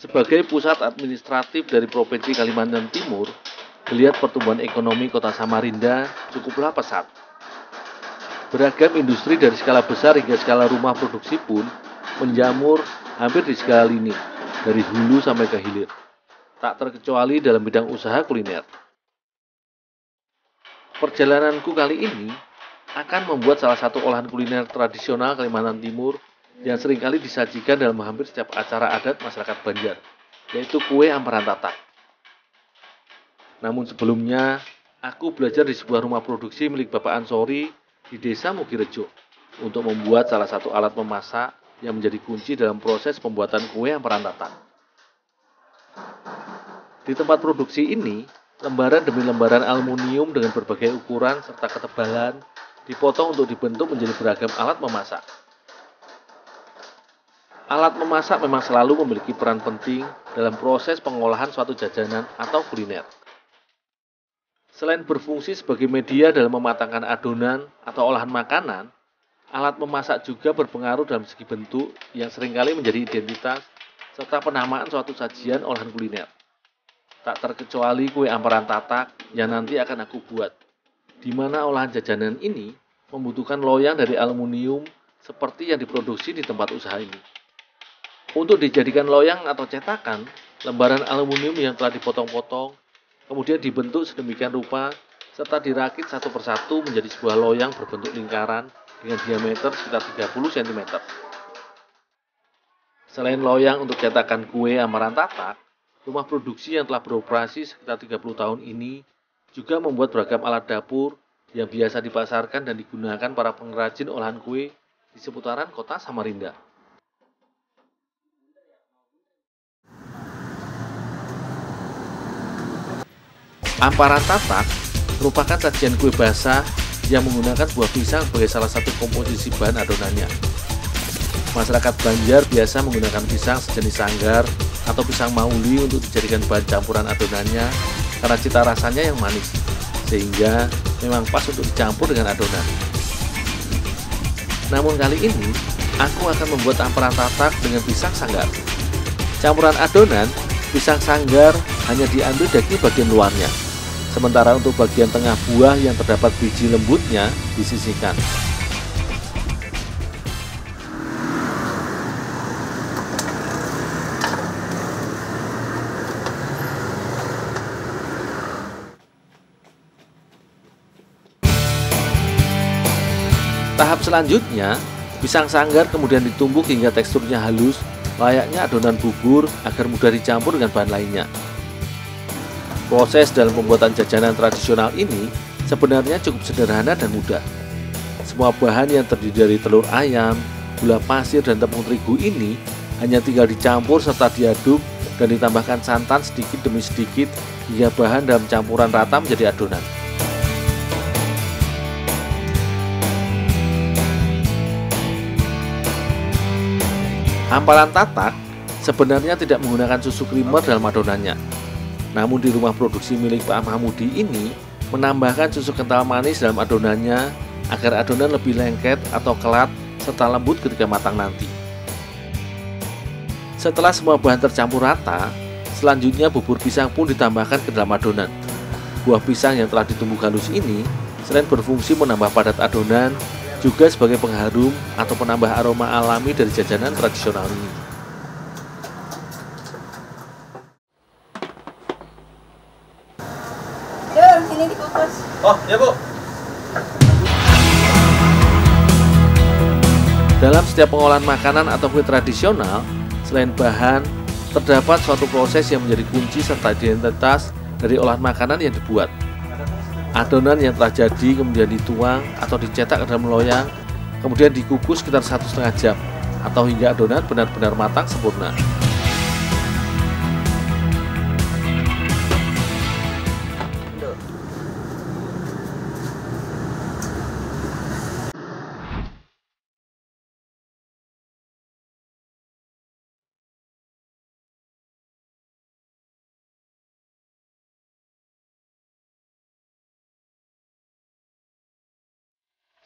Sebagai pusat administratif dari Provinsi Kalimantan Timur, geliat pertumbuhan ekonomi Kota Samarinda cukuplah pesat. Beragam industri dari skala besar hingga skala rumah produksi pun menjamur hampir di segala lini, dari hulu sampai ke hilir. Tak terkecuali dalam bidang usaha kuliner. Perjalananku kali ini akan membuat salah satu olahan kuliner tradisional Kalimantan Timur yang seringkali disajikan dalam hampir setiap acara adat masyarakat Banjar, yaitu kue amparan tatak. Namun sebelumnya, aku belajar di sebuah rumah produksi milik Bapak Ansori di Desa Mugirejo untuk membuat salah satu alat memasak yang menjadi kunci dalam proses pembuatan kue amparan tatak. Di tempat produksi ini, lembaran demi lembaran aluminium dengan berbagai ukuran serta ketebalan dipotong untuk dibentuk menjadi beragam alat memasak. Alat memasak memang selalu memiliki peran penting dalam proses pengolahan suatu jajanan atau kuliner. Selain berfungsi sebagai media dalam mematangkan adonan atau olahan makanan, alat memasak juga berpengaruh dalam segi bentuk yang seringkali menjadi identitas serta penamaan suatu sajian olahan kuliner. Tak terkecuali kue amparan tatak yang nanti akan aku buat, di mana olahan jajanan ini membutuhkan loyang dari aluminium seperti yang diproduksi di tempat usaha ini. Untuk dijadikan loyang atau cetakan, lembaran aluminium yang telah dipotong-potong kemudian dibentuk sedemikian rupa serta dirakit satu persatu menjadi sebuah loyang berbentuk lingkaran dengan diameter sekitar 30 cm. Selain loyang untuk cetakan kue amparan tatak, rumah produksi yang telah beroperasi sekitar 30 tahun ini juga membuat beragam alat dapur yang biasa dipasarkan dan digunakan para pengrajin olahan kue di seputaran Kota Samarinda. Amparan tatak merupakan sajian kue basah yang menggunakan buah pisang sebagai salah satu komposisi bahan adonannya. Masyarakat Banjar biasa menggunakan pisang sejenis sanggar atau pisang mauli untuk dijadikan bahan campuran adonannya karena cita rasanya yang manis, sehingga memang pas untuk dicampur dengan adonan. Namun kali ini, aku akan membuat amparan tatak dengan pisang sanggar. Campuran adonan, pisang sanggar hanya diambil daging bagian luarnya, sementara untuk bagian tengah buah yang terdapat biji lembutnya disisihkan. Tahap selanjutnya, pisang sanggar kemudian ditumbuk hingga teksturnya halus, layaknya adonan bubur agar mudah dicampur dengan bahan lainnya. Proses dalam pembuatan jajanan tradisional ini sebenarnya cukup sederhana dan mudah. Semua bahan yang terdiri dari telur ayam, gula pasir, dan tepung terigu ini hanya tinggal dicampur serta diaduk dan ditambahkan santan sedikit demi sedikit hingga bahan dalam campuran rata menjadi adonan. Amparan tatak sebenarnya tidak menggunakan susu krimer dalam adonannya. Namun di rumah produksi milik Pak Mahmudi ini menambahkan susu kental manis dalam adonannya agar adonan lebih lengket atau kelat serta lembut ketika matang nanti. Setelah semua bahan tercampur rata, selanjutnya bubur pisang pun ditambahkan ke dalam adonan. Buah pisang yang telah ditumbuk halus ini selain berfungsi menambah padat adonan, juga sebagai pengharum atau penambah aroma alami dari jajanan tradisional ini. Yuk, sini dikukus. Oh, ya Bu. Dalam setiap pengolahan makanan atau kue tradisional, selain bahan, terdapat suatu proses yang menjadi kunci serta identitas dari olahan makanan yang dibuat. Adonan yang telah jadi kemudian dituang atau dicetak ke dalam loyang, kemudian dikukus sekitar 1,5 jam atau hingga adonan benar-benar matang sempurna.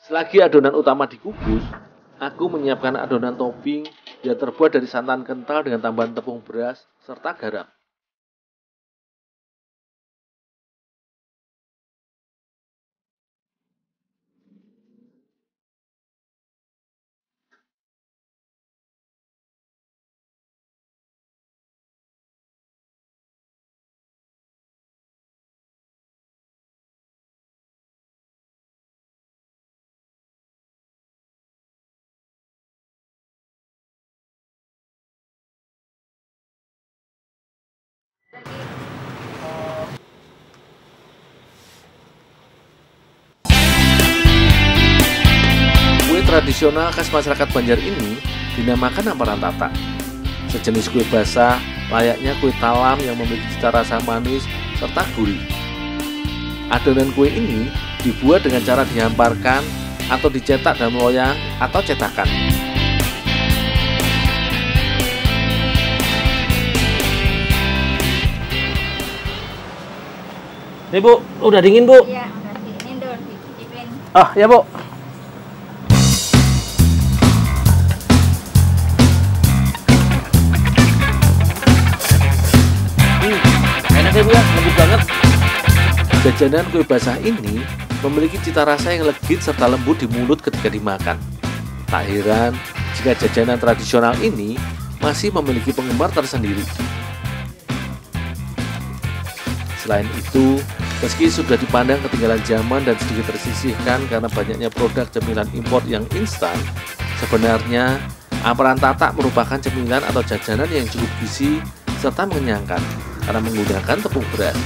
Selagi adonan utama dikukus, Aku menyiapkan adonan topping yang terbuat dari santan kental dengan tambahan tepung beras serta garam. Kue tradisional khas masyarakat Banjar ini dinamakan Amparantata. Sejenis kue basah, layaknya kue talam yang memiliki cita rasa manis serta gurih. Adonan kue ini dibuat dengan cara dihamparkan atau dicetak dalam loyang atau cetakan. Nih Bu, udah dingin Bu? Iya, udah diinin dulu, dicicipin. Ah, ya Bu. Enak ya Bu ya, lembut banget. Jajanan kue basah ini memiliki cita rasa yang legit serta lembut di mulut ketika dimakan. Tak heran jika jajanan tradisional ini masih memiliki penggemar tersendiri. Selain itu, meski sudah dipandang ketinggalan zaman dan sedikit tersisihkan karena banyaknya produk cemilan impor yang instan, sebenarnya Amparantata merupakan cemilan atau jajanan yang cukup gizi serta mengenyangkan karena menggunakan tepung beras.